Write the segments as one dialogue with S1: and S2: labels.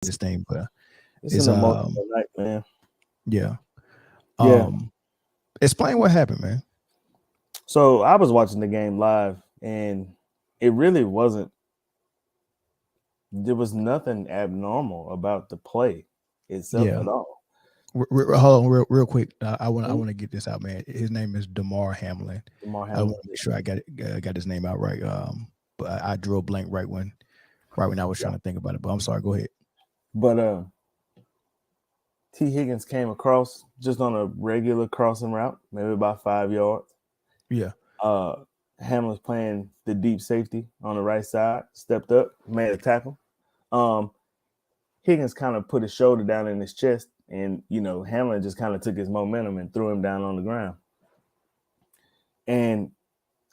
S1: this thing, but
S2: It's
S1: it's
S2: an emotional night, man.
S1: yeah.
S2: Yeah.
S1: Explain what happened, man.
S2: So I was watching the game live, and it really wasn't. There was nothing abnormal about the play itself
S1: Yeah.
S2: at all.
S1: Hold on, real quick. I want
S2: Mhm.
S1: to get this out, man. His name is Damar Hamlin.
S2: Damar
S1: I want
S2: Hamlin.
S1: to make sure I got his name out right. But I drew a blank right when I was
S2: Yeah.
S1: trying to think about it. But I'm sorry. Go ahead.
S2: But T. Higgins came across just on a regular crossing route, maybe about 5 yards.
S1: Yeah.
S2: Uh, Hamlin's playing the deep safety on the right side, stepped up, made a tackle. Um, Higgins kind of put his shoulder down in his chest, and Hamlin just kind of took his momentum and threw him down on the ground. And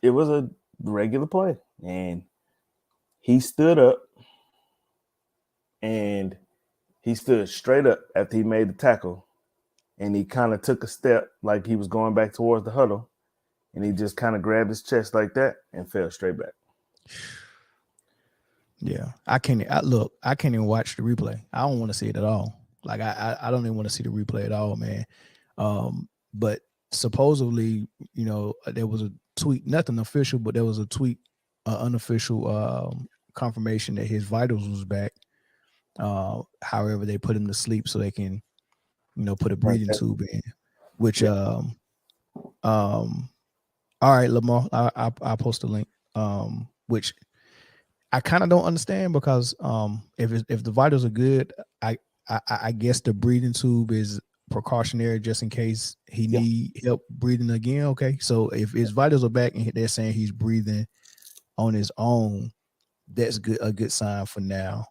S2: it was a regular play, and he stood up, and he stood straight up after he made the tackle, and he kind of took a step like he was going back towards the huddle, and he just kind of grabbed his chest like that and fell straight back.
S1: Yeah. I can't even watch the replay. I don't want to see it at all. Like I don't even want to see the replay at all, man. But supposedly, there was a tweet, nothing official, but there was a tweet, unofficial confirmation that his vitals was back. However, they put him to sleep so they can, put a
S2: Right
S1: breathing
S2: there.
S1: tube in. Which
S2: Yeah.
S1: um all right, Lamar, I post a link. Which I kind of don't understand because if the vitals are good, I guess the breathing tube is precautionary just in case he
S2: Yeah.
S1: need help breathing again. Okay, so if his vitals are back and they're saying he's breathing on his own, that's a good sign for now.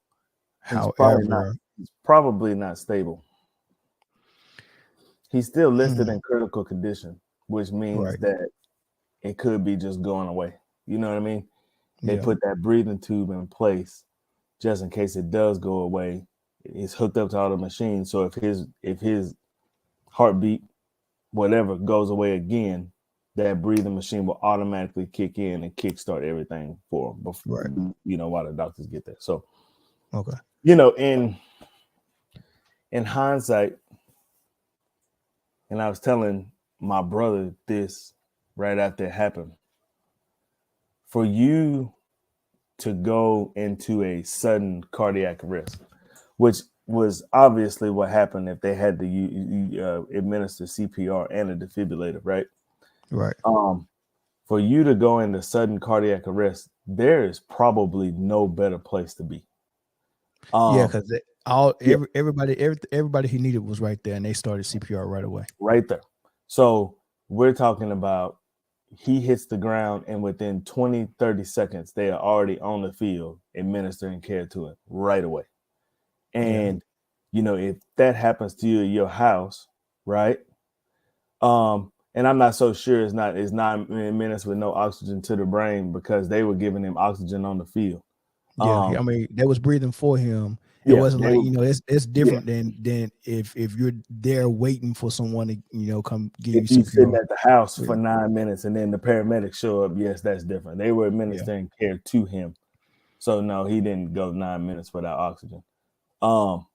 S2: He's probably not.
S1: However,
S2: He's probably not stable. He's still listed
S1: mm,
S2: in critical condition, which means
S1: right,
S2: that it could be just going away. You know what I mean? They
S1: yeah,
S2: put that breathing tube in place just in case it does go away. It's hooked up to all the machines. So if his heartbeat, whatever, goes away again, that breathing machine will automatically kick in and kickstart everything for him
S1: right,
S2: before, while the doctors get there. So,
S1: okay,
S2: in hindsight, and I was telling my brother this right after it happened, for you to go into a sudden cardiac arrest, which was obviously what happened if they had to administer CPR and a defibrillator, right?
S1: right.
S2: Um, for you to go into sudden cardiac arrest, there is probably no better place to be.
S1: Yeah,
S2: Um,
S1: because
S2: yeah,
S1: everybody he needed was right there, and they started CPR right away.
S2: right there. So we're talking about he hits the ground, and within 20, 30 seconds, they are already on the field administering care to him right away.
S1: Yeah,
S2: And if that happens to you at your house, right? And I'm not so sure it's 9 minutes with no oxygen to the brain because they were giving him oxygen on the field.
S1: yeah. I
S2: Um,
S1: mean, they was breathing for him. It
S2: yeah,
S1: wasn't
S2: they
S1: like
S2: were.
S1: it's
S2: Yeah,
S1: different than if you're there waiting for someone to come give you
S2: if you sitting
S1: CPR.
S2: at the house
S1: Yeah,
S2: for 9 minutes and then the paramedics show up, yes, that's different. They were
S1: yeah,
S2: administering care to him, so no, he didn't go 9 minutes without oxygen. Um,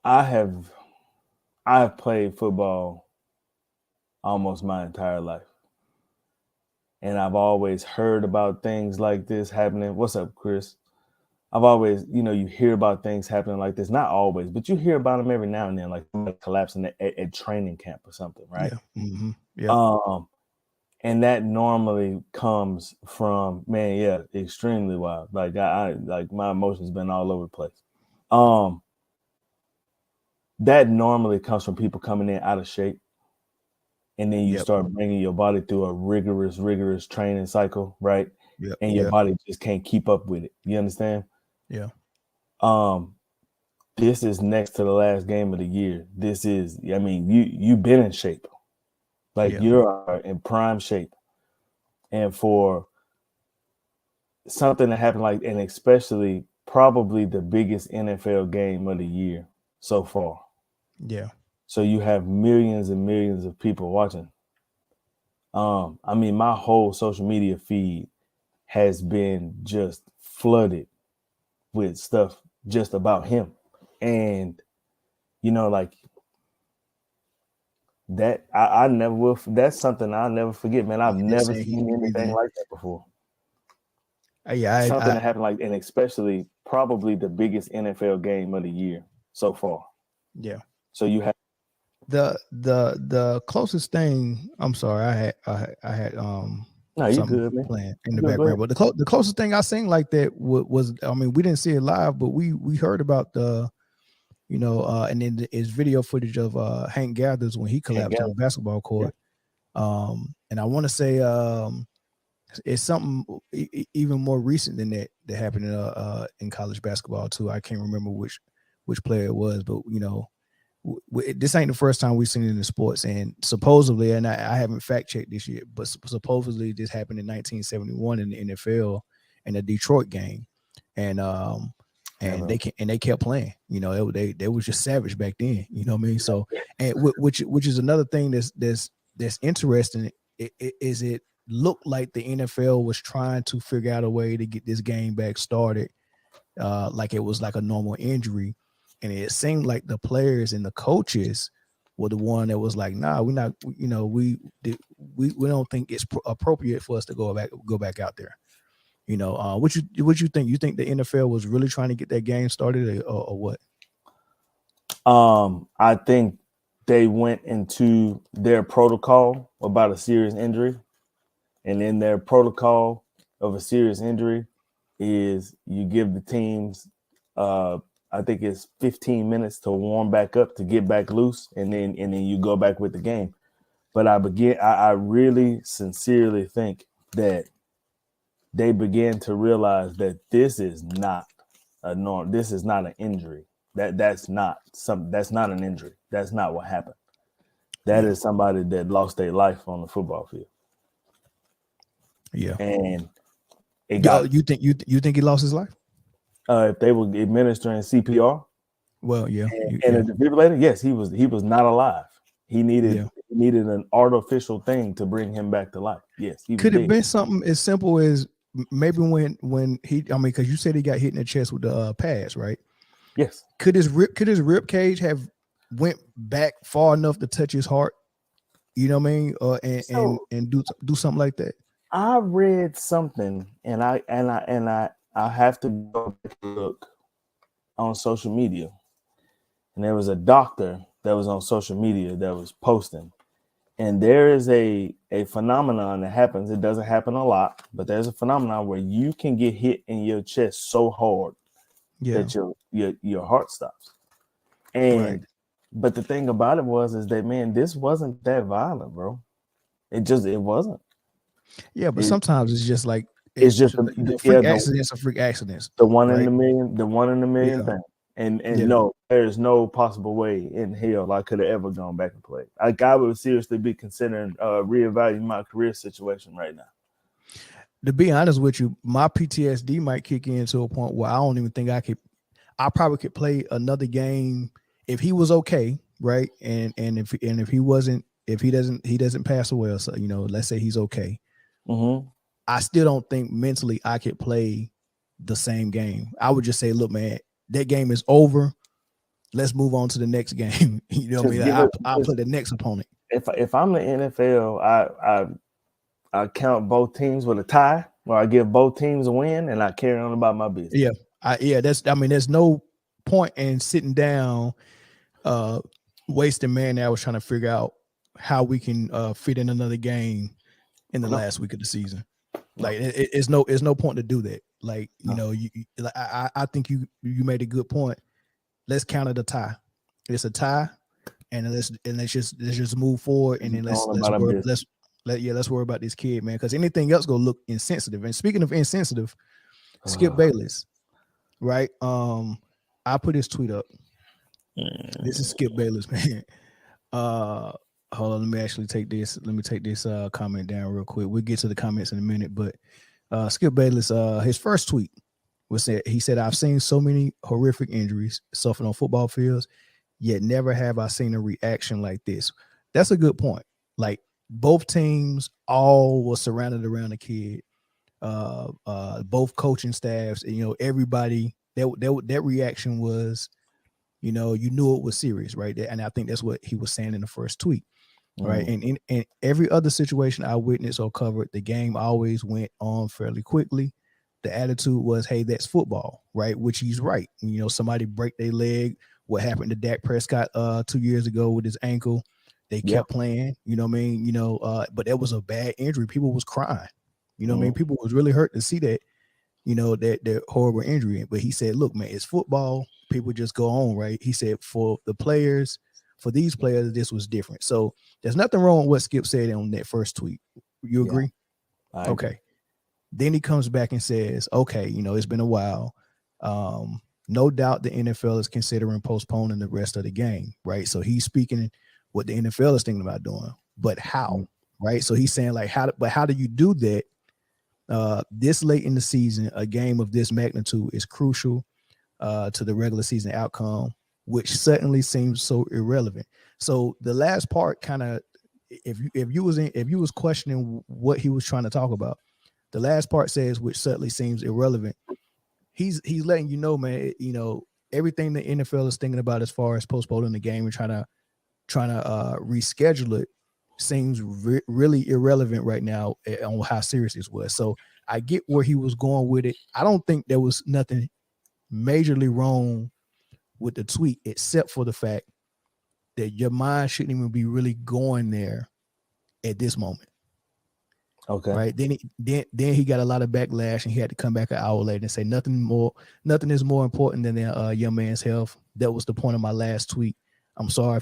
S2: I have I have played football almost my entire life, and I've always heard about things like this happening. What's up, Chris? I've always, you hear about things happening like this. Not always, but you hear about them every now and then, like somebody collapsing at training camp or something, right?
S1: yeah. Yep.
S2: Um, and that normally comes from, man, yeah, extremely wild. Like I like my emotions been all over the place. Um, that normally comes from people coming in out of shape, and then you
S1: Yep.
S2: start bringing your body through a rigorous training cycle, right?
S1: Yep.
S2: And your
S1: Yeah.
S2: body just can't keep up with it. You understand?
S1: Yeah.
S2: Um, this is next to the last game of the year. This is, I mean, you've been in shape, like
S1: Yeah.
S2: you are in prime shape, and for something to happen like, and especially probably the biggest NFL game of the year so far.
S1: Yeah.
S2: So you have millions and millions of people watching. I mean, my whole social media feed has been just flooded with stuff just about him. And, you know, like that, I never will. That's something I'll never forget, man. I've never seen anything like that before. Something that happened like, and especially probably the biggest NFL game of the year so far.
S1: Yeah.
S2: So you have
S1: the closest thing. I'm sorry, I had
S2: no, you
S1: something
S2: good, man.
S1: playing in the background, but the closest thing I seen like that was I mean, we didn't see it live, but we heard about the, you know, and then it's video footage of Hank Gathers when he collapsed on the basketball court. Yeah. And I want to say it's something even more recent than that happened in college basketball too. I can't remember which player it was, but you know, this ain't the first time we've seen it in the sports. And supposedly, and I haven't fact checked this yet, but supposedly this happened in 1971 in the NFL in a Detroit game, and they kept playing. You know, they was just savage back then. You know what I mean? So, and which is another thing that's interesting. It looked like the NFL was trying to figure out a way to get this game back started, like it was like a normal injury, and it seemed like the players and the coaches were the one that was like, nah, we're not, you know, we don't think it's appropriate for us to go back out there. You know, what you think? You think the NFL was really trying to get that game started, or what?
S2: I think they went into their protocol about a serious injury, and in their protocol of a serious injury is you give the teams, I think it's 15 minutes to warm back up, to get back loose, and then you go back with the game. But I really sincerely think that they began to realize that this is not a norm. This is not an injury. That's not an injury. That's not what happened. That is somebody that lost their life on the football field.
S1: Yeah.
S2: And
S1: you think he lost his life?
S2: If they were administering CPR,
S1: well, yeah,
S2: and a defibrillator, yes, he was not alive. He needed an artificial thing to bring him back to life. Yes, he was
S1: could
S2: dead.
S1: it been something as simple as maybe when he, I mean, because you said he got hit in the chest with the pads, right?
S2: Yes.
S1: Could his rib cage have went back far enough to touch his heart? You know what I mean? And do something like that.
S2: I read something, and I have to go back and look on social media, and there was a doctor that was on social media that was posting, and there is a phenomenon that happens. It doesn't happen a lot, but there's a phenomenon where you can get hit in your chest so hard that your heart stops. And but the thing about it is that, man, this wasn't that violent, bro. It wasn't.
S1: Yeah, but sometimes it's just like
S2: it's just
S1: freak accidents are freak accidents.
S2: The one in a million thing. And no, there's no possible way in hell I could have ever gone back and played. Like, I would seriously be considering reevaluating my career situation right now.
S1: To be honest with you, my PTSD might kick in to a point where I don't even think I probably could play another game if he was okay, right? And if he doesn't pass away, or so, you know, let's say he's okay.
S2: Mm-hmm.
S1: I still don't think mentally I could play the same game. I would just say, look, man, that game is over. Let's move on to the next game. You know what I mean? I'll play the next opponent.
S2: If I'm the NFL, I count both teams with a tie, or I give both teams a win, and I carry on about my business.
S1: There's no point in sitting down, wasting man hours trying to figure out how we can fit in another game in the last week of the season. Like it's no point to do that. Like, you know, I think you made a good point. Let's count it a tie. It's a tie, and let's just move forward, and then let's worry about this kid, man. Because anything else gonna look insensitive. And speaking of insensitive, Skip Bayless, right? I put his tweet up. This is Skip Bayless, man. Hold on, let me actually take this. Let me take this comment down real quick. We'll get to the comments in a minute, but Skip Bayless, his first tweet he said, "I've seen so many horrific injuries suffered on football fields, yet never have I seen a reaction like this." That's a good point. Like, both teams all were surrounded around the kid, both coaching staffs, you know, everybody that reaction was, you know, you knew it was serious, right? And I think that's what he was saying in the first tweet, right? And in every other situation I witnessed or covered, the game always went on fairly quickly. The attitude was, hey, that's football, right? Which he's right. You know, somebody break their leg. What happened to Dak Prescott 2 years ago with his ankle? They kept playing, you know what I mean? You know, but that was a bad injury. People was crying. You know what I mean? People was really hurt to see that, you know, that horrible injury. But he said, look, man, it's football. People just go on, right? He said for the players, for these players, this was different. So there's nothing wrong with what Skip said on that first tweet. You agree?
S2: I
S1: okay.
S2: agree.
S1: Then he comes back and says, okay, you know, it's been a while. No doubt the NFL is considering postponing the rest of the game, right? So he's speaking what the NFL is thinking about doing, but how, right? So he's saying like, how do you do that? This late in the season, a game of this magnitude is crucial to the regular season outcome, which suddenly seems so irrelevant. So the last part kind of, if you was questioning what he was trying to talk about, the last part says, which suddenly seems irrelevant. He's letting you know, man, you know, everything the NFL is thinking about as far as postponing the game and trying to reschedule it seems really irrelevant right now on how serious this was. So I get where he was going with it. I don't think there was nothing majorly wrong with the tweet, except for the fact that your mind shouldn't even be really going there at this moment.
S2: Okay.
S1: Right. Then he got a lot of backlash, and he had to come back an hour later and say nothing is more important than the young man's health. That was the point of my last tweet. I'm sorry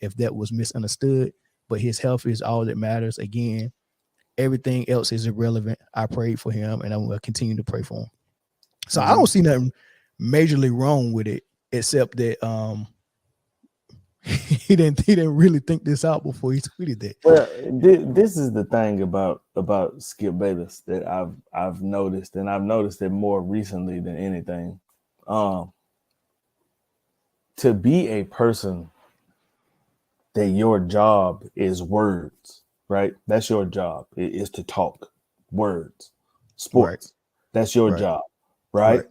S1: if that was misunderstood, but his health is all that matters. Again, everything else is irrelevant. I prayed for him, and I'm going to continue to pray for him. So I don't see nothing majorly wrong with it, except that he didn't really think this out before he tweeted that.
S2: Well, this is the thing about Skip Bayless that I've noticed, and I've noticed it more recently than anything. To be a person that your job is words, right? That's your job. It is to talk words, sports. Right. That's your job, right?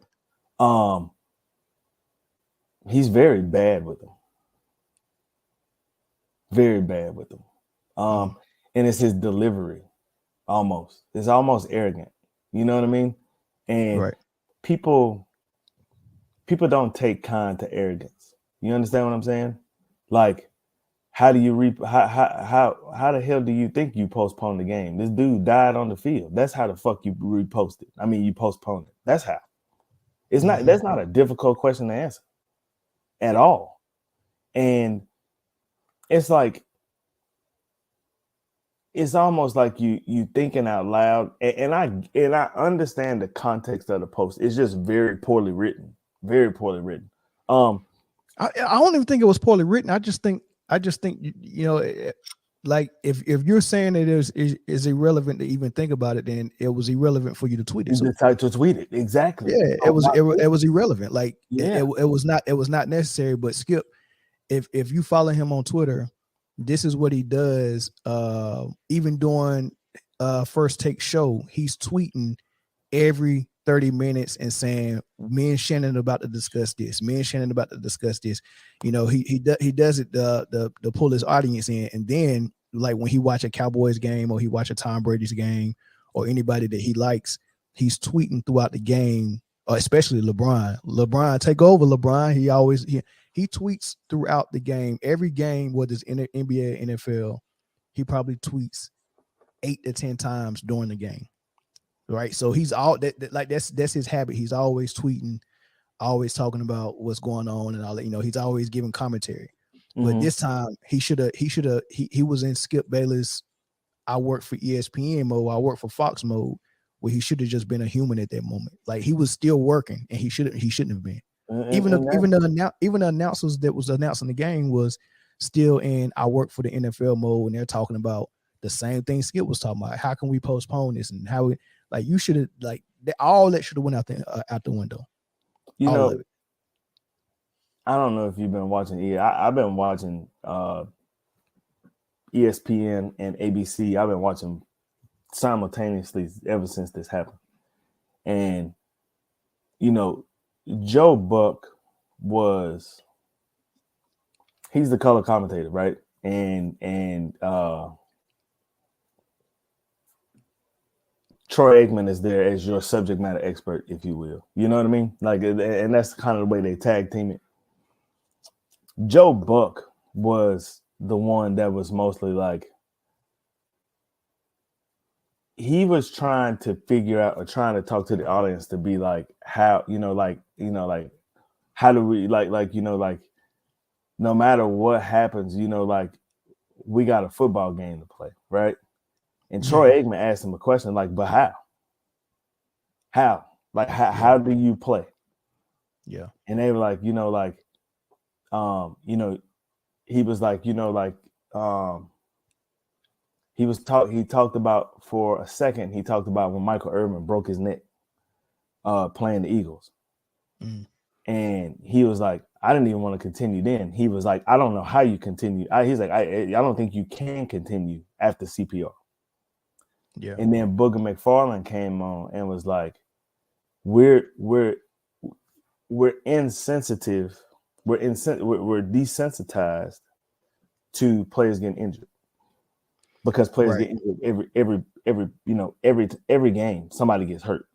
S2: He's very bad with them. Very bad with them. And it's his delivery. Almost. It's almost arrogant. You know what I mean? And people don't take kind to arrogance. You understand what I'm saying? Like, how do you how the hell do you think you postpone the game? This dude died on the field. That's how the fuck you repost it. I mean, you postpone it. That's how. It's not. That's not a difficult question to answer at all. And it's like, it's almost like you thinking out loud, and I understand the context of the post. It's just very poorly written, very poorly written.
S1: I don't even think it was poorly written. I just think you know, like if you're saying it is irrelevant to even think about it, then it was irrelevant for you to tweet it.
S2: You decide to tweet it, exactly.
S1: Yeah, it was irrelevant. Like it was not necessary. But Skip, if you follow him on Twitter, this is what he does. Even during First Take show, he's tweeting every 30 minutes and saying, me and Shannon about to discuss this. Me and Shannon about to discuss this. You know, he does it to pull his audience in. And then, like, when he watch a Cowboys game or he watch a Tom Brady's game or anybody that he likes, he's tweeting throughout the game, especially LeBron. LeBron, take over, LeBron. He tweets throughout the game. Every game, whether it's in the NBA, NFL, he probably tweets 8 to 10 times during the game. Right. So he's all that like that's his habit. He's always tweeting, always talking about what's going on and all that. You know, he's always giving commentary. But this time he was in Skip Bayless, I work for ESPN mode, I work for Fox mode, where he should have just been a human at that moment. Like, he was still working, and he shouldn't have been. Even the announcers that was announcing the game was still in I work for the NFL mode, and they're talking about the same thing Skip was talking about. How can we postpone this, and how we, like, you should have, like, all that should have went out the window.
S2: You know, I don't know if you've been watching. I've been watching ESPN and ABC. I've been watching simultaneously ever since this happened. And, you know, Joe Buck he's the color commentator, right? And Troy Aikman is there as your subject matter expert, if you will. You know what I mean? Like, and that's kind of the way they tag team it. Joe Buck was the one that was mostly like, he was trying to figure out or trying to talk to the audience to be like, how, how do we like, no matter what happens, like, we got a football game to play, right? And Troy Aikman asked him a question like, but how? How? Like, how do you play?
S1: Yeah.
S2: And they were like, he was like, he talked about, for a second, he talked about when Michael Irvin broke his neck playing the Eagles. And he was like, I didn't even want to continue then. He was like, I don't know how you continue. He's like, I don't think you can continue after CPR.
S1: Yeah.
S2: And then Booger McFarland came on and was like, we're insensitive. We're desensitized to players getting injured, because players get injured every game. Somebody gets hurt.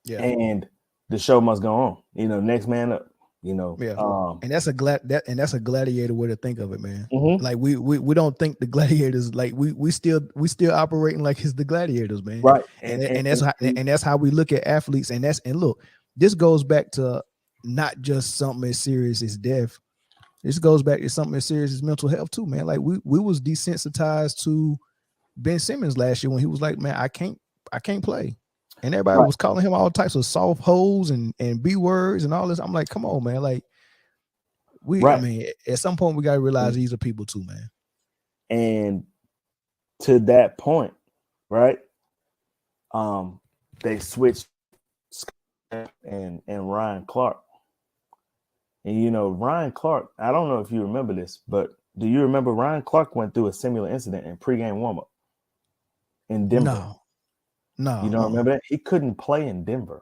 S1: Yeah.
S2: And the show must go on. Next man up.
S1: And that's a gladiator way to think of it, man. Like we don't think the gladiators, like we still operating like it's the gladiators, man.
S2: Right.
S1: And that's how we look at athletes. And look, this goes back to not just something as serious as death. This goes back to something as serious as mental health too, man. Like we was desensitized to Ben Simmons last year when he was like, man, I can't play. And everybody was calling him all types of soft hoes and B words and all this. I'm like, come on, man. Like I mean, at some point we got to realize these are people too, man.
S2: And to that point, right? They switched and Ryan Clark. And Ryan Clark, I don't know if you remember this, but do you remember Ryan Clark went through a similar incident in pregame warmup in Denver?
S1: No.
S2: You don't remember that? He couldn't play in Denver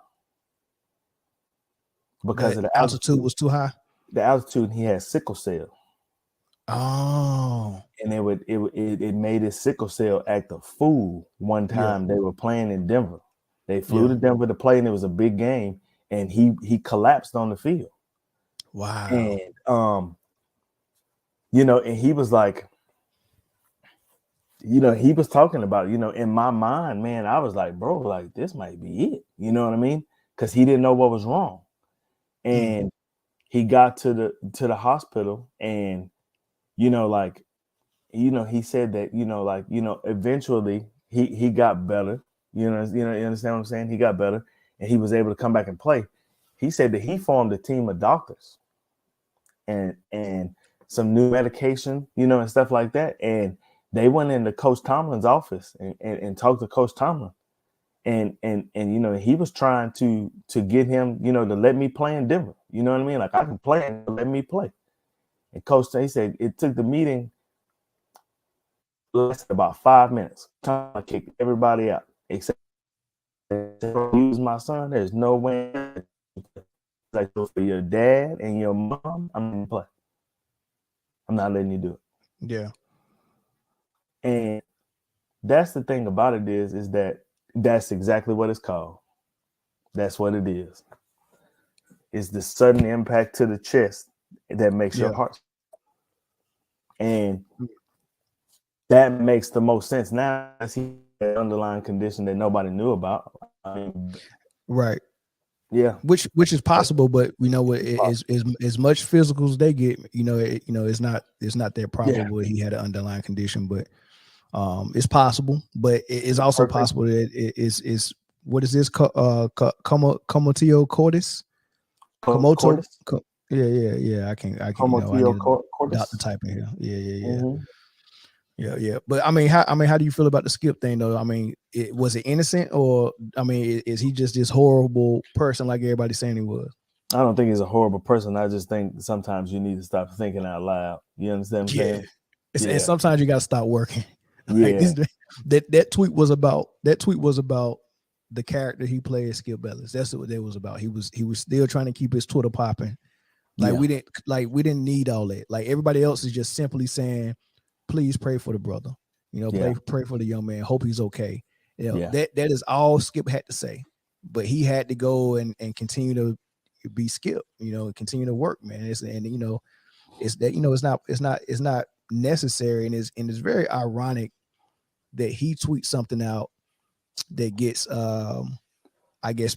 S2: because of the
S1: altitude was too high.
S2: The altitude, he had sickle cell.
S1: Oh.
S2: And it made his sickle cell act a fool one time. They were playing in Denver. They flew to Denver to play, and it was a big game, and he collapsed on the field.
S1: Wow.
S2: And and he was like, he was talking about, in my mind, man, I was like, bro, like, this might be it. You know what I mean? Because he didn't know what was wrong. And he got to the hospital, and, he said that, eventually he got better. You understand what I'm saying? He got better, and he was able to come back and play. He said that he formed a team of doctors and some new medication, and stuff like that. And they went into Coach Tomlin's office and talked to Coach Tomlin, and he was trying to get him, to let me play in Denver. You know what I mean? Like, I can play and let me play. And Coach, he said it took the meeting lasted about 5 minutes. Tomlin kicked everybody out except use my son. There's no way. Like, for your dad and your mom, I'm gonna play. I'm not letting you do it.
S1: Yeah.
S2: And that's the thing about it is that that's exactly what it's called. That's what it is. It's the sudden impact to the chest that makes your heart. And that makes the most sense now. As he had an underlying condition that nobody knew about.
S1: Right.
S2: Yeah.
S1: Which is possible, but as much physical as they get, it's not that probable he had an underlying condition, but it's possible. But it's also possible that it is what is this Komotio cordis? Komoto. Yeah. I can. I need a doctor type in here. Yeah. Mm-hmm. Yeah. But I mean, how do you feel about the Skip thing, though? I mean, was it innocent, or I mean, is he just this horrible person like everybody's saying he was?
S2: I don't think he's a horrible person. I just think sometimes you need to stop thinking out loud. You understand what I'm saying?
S1: And sometimes you got to stop working. Like, that tweet was about the character he played, Skip Bayless. That's what that was about. He was still trying to keep his Twitter popping. Like
S2: Yeah.
S1: we didn't need all that. Like everybody else is just simply saying, please pray for the brother.
S2: Yeah.
S1: Pray for the young man. Hope he's okay.
S2: Yeah.
S1: That is all Skip had to say. But he had to go and continue to be Skip, continue to work, man. It's that, it's not necessary, and it's very ironic that he tweets something out that gets I guess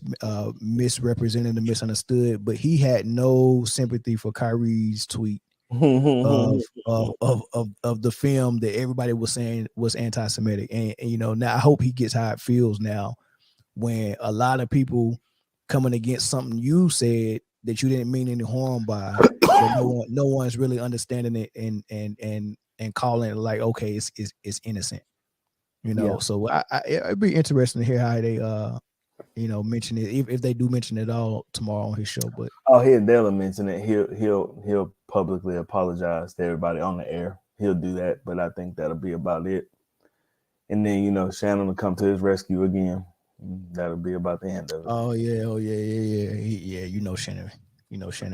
S1: misrepresented and misunderstood, but he had no sympathy for Kyrie's tweet of the film that everybody was saying was anti-Semitic. And now I hope he gets how it feels now when a lot of people coming against something you said that you didn't mean any harm by, but no one's really understanding it and calling it like, okay, it's innocent.
S2: Yeah.
S1: So it'd be interesting to hear how they mention it, if they do mention it all tomorrow on his show. But
S2: They'll mention it. He'll publicly apologize to everybody on the air. He'll do that, but I think that'll be about it. And then Shannon will come to his rescue again. That'll be about the end of it.
S1: oh yeah, Shannon. Shannon